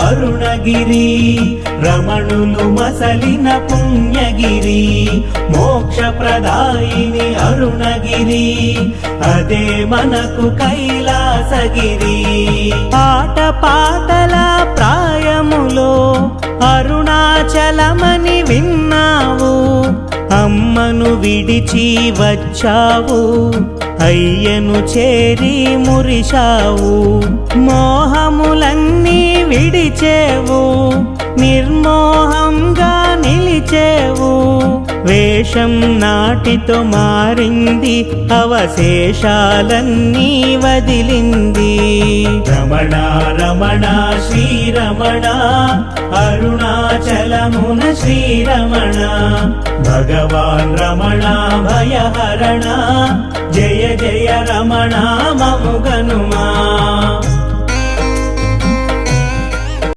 అరుణగిరి, రమణులు మసలిన పుణ్యగిరి, మోక్షప్రదాయిని అరుణగిరి, అదే మనకు కైలాసగిరి. ఆటపాటల ప్రాయములో అరుణాచలమని విన్నావు, అమ్మను విడిచి వచ్చావు, అయ్యను చేరి మురిశావు, మోహములన్నీ విడిచేవు, నిర్మోహంగా నిలిచేవు. వేషం నాటితో మారింది, అవశేషాలన్నీ వదిలింది. రమణ రమణ శ్రీరమణ, అరుణాచలమున శ్రీరమణ, భగవాన్ రమణ భయహరణ, జయ జయ రమణ మముగనుమా.